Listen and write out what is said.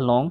along